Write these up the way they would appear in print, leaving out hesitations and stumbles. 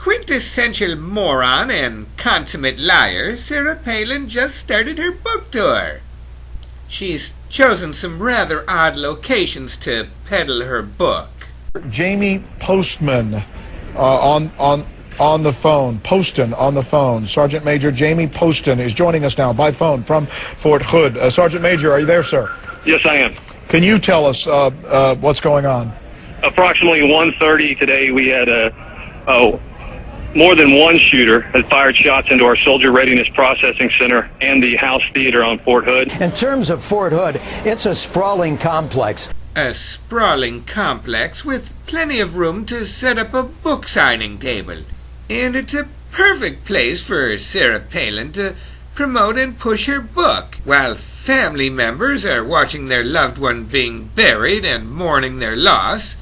quintessential moron and consummate liar, Sarah Palin just started her book tour. She's chosen some rather odd locations to peddle her book. Jamie Postman on the phone. Poston on the phone. Sergeant Major Jamie Poston is joining us now by phone from Fort Hood. Sergeant Major, are you there, sir? Yes, I am. Can you tell us what's going on? Approximately 1:30 today, we had more than one shooter had fired shots into our Soldier Readiness Processing Center and the House Theater on Fort Hood. In terms of Fort Hood, it's a sprawling complex. A sprawling complex with plenty of room to set up a book signing table. And it's a perfect place for Sarah Palin to promote and push her book, while family members are watching their loved one being buried and mourning their loss.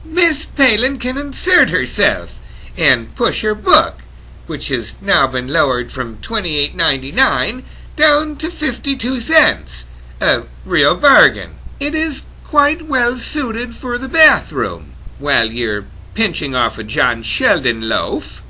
Miss Palin can insert herself and push her book, which has now been lowered from $28.99 down to 52 cents. A real bargain. It is quite well suited for the bathroom. While you're pinching off a John Sheldon loaf,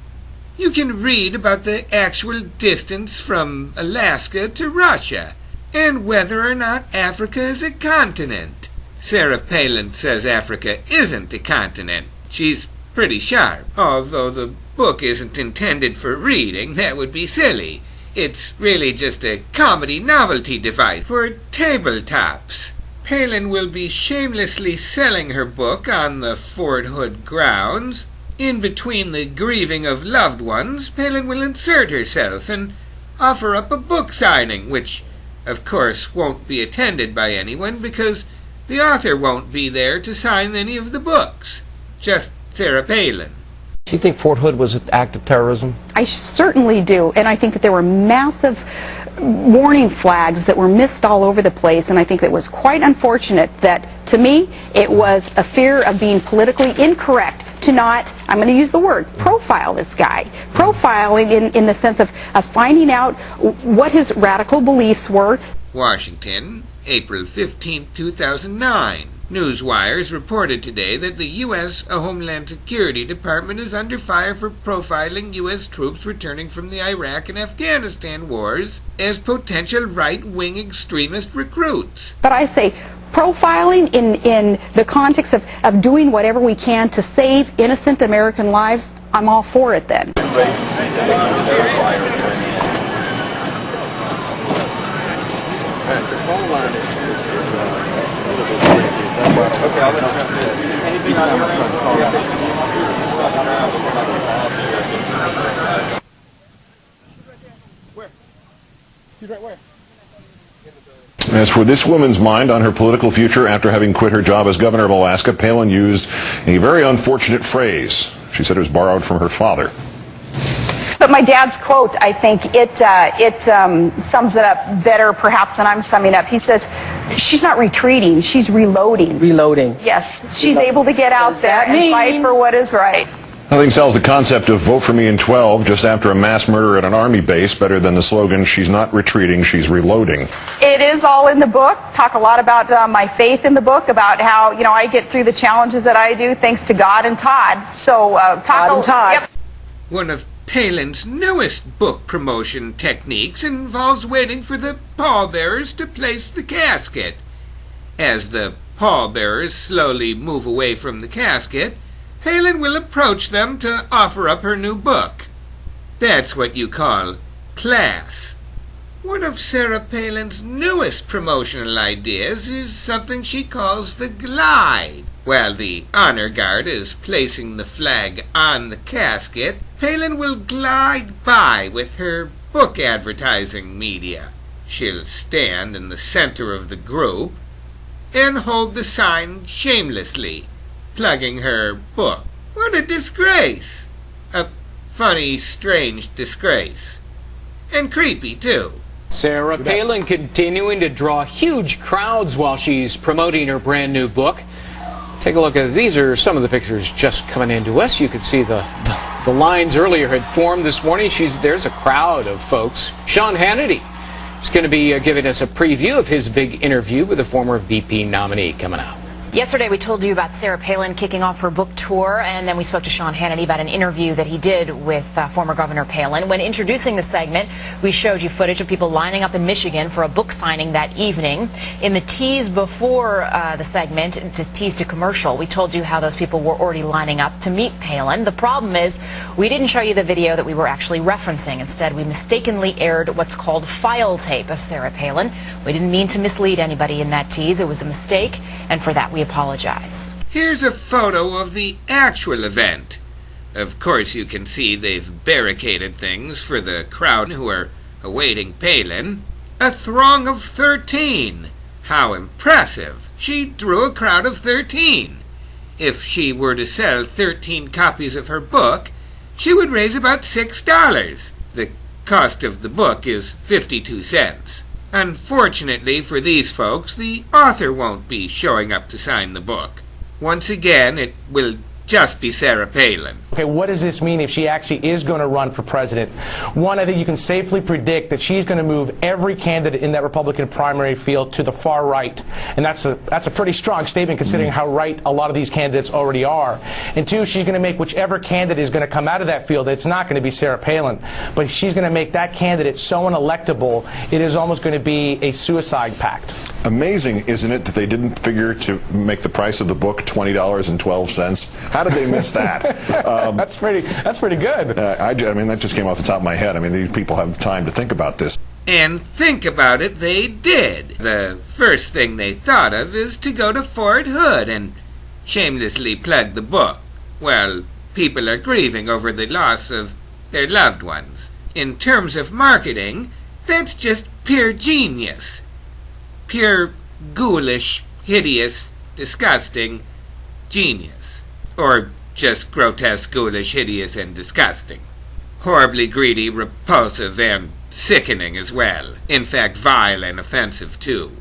you can read about the actual distance from Alaska to Russia, and whether or not Africa is a continent. Sarah Palin says Africa isn't a continent. She's pretty sharp. Although the book isn't intended for reading, that would be silly. It's really just a comedy novelty device for tabletops. Palin will be shamelessly selling her book on the Fort Hood grounds. In between the grieving of loved ones, Palin will insert herself and offer up a book signing, which, of course, won't be attended by anyone because the author won't be there to sign any of the books. Just Sarah Palin. Do you think Fort Hood was an act of terrorism? I certainly do, and I think that there were massive warning flags that were missed all over the place, and I think it was quite unfortunate that, to me, it was a fear of being politically incorrect to not, I'm going to use the word, profile this guy. Profiling in the sense of finding out what his radical beliefs were. Washington, April 15, 2009. Newswires reported today that the U.S. Homeland Security Department is under fire for profiling U.S. troops returning from the Iraq and Afghanistan wars as potential right-wing extremist recruits. But I say profiling in the context of doing whatever we can to save innocent American lives, I'm all for it then. Okay, I'll let you know. Anything on your end? Where? She's right where? As for this woman's mind on her political future after having quit her job as governor of Alaska, Palin used a very unfortunate phrase. She said it was borrowed from her father. But my dad's quote, I think it sums it up better perhaps than I'm summing up. He says, she's not retreating, she's reloading. Reloading. Yes, she's able to get out there and fight for what is right. Nothing sells the concept of vote for me in 12 just after a mass murder at an army base better than the slogan, she's not retreating, she's reloading. It is all in the book. Talk a lot about my faith in the book, about how, you know, I get through the challenges that I do thanks to God and Todd. So, Todd and Todd. Yep. One of Palin's newest book promotion techniques involves waiting for the pallbearers to place the casket. As the pallbearers slowly move away from the casket, Palin will approach them to offer up her new book. That's what you call class. One of Sarah Palin's newest promotional ideas is something she calls the glide. While the honor guard is placing the flag on the casket, Palin will glide by with her book advertising media. She'll stand in the center of the group and hold the sign shamelessly, plugging her book. What a disgrace! A funny, strange disgrace. And creepy, too. Sarah Palin continuing to draw huge crowds while she's promoting her brand new book. Take a look at these are some of the pictures just coming into us. You can see the lines earlier had formed this morning. There's a crowd of folks. Sean Hannity is going to be giving us a preview of his big interview with the former VP nominee coming out. Yesterday, we told you about Sarah Palin kicking off her book tour, and then we spoke to Sean Hannity about an interview that he did with former Governor Palin. When introducing the segment, we showed you footage of people lining up in Michigan for a book signing that evening. In the tease before the segment, to tease to commercial, we told you how those people were already lining up to meet Palin. The problem is, we didn't show you the video that we were actually referencing. Instead, we mistakenly aired what's called file tape of Sarah Palin. We didn't mean to mislead anybody in that tease. It was a mistake, and for that, we apologize. Here's a photo of the actual event. Of course, you can see they've barricaded things for the crowd who are awaiting Palin. A throng of 13. How impressive. She drew a crowd of 13. If she were to sell 13 copies of her book, she would raise about $6. The cost of the book is 52 cents. Unfortunately for these folks, the author won't be showing up to sign the book. Once again, it will just be Sarah Palin. Okay, what does this mean if she actually is going to run for president? One, I think you can safely predict that she's going to move every candidate in that Republican primary field to the far right. And that's a pretty strong statement considering how right a lot of these candidates already are. And two, she's going to make whichever candidate is going to come out of that field, it's not going to be Sarah Palin, but she's going to make that candidate so unelectable, it is almost going to be a suicide pact. Amazing, isn't it, that they didn't figure to make the price of the book $20.12? How did they miss that? That's pretty good. I mean, that just came off the top of my head. I mean, these people have time to think about this. And think about it, they did. The first thing they thought of is to go to Fort Hood and shamelessly plug the book. Well, people are grieving over the loss of their loved ones. In terms of marketing, that's just pure genius. Pure, ghoulish, hideous, disgusting genius. Or just grotesque, ghoulish, hideous, and disgusting. Horribly greedy, repulsive, and sickening as well. In fact, vile and offensive, too.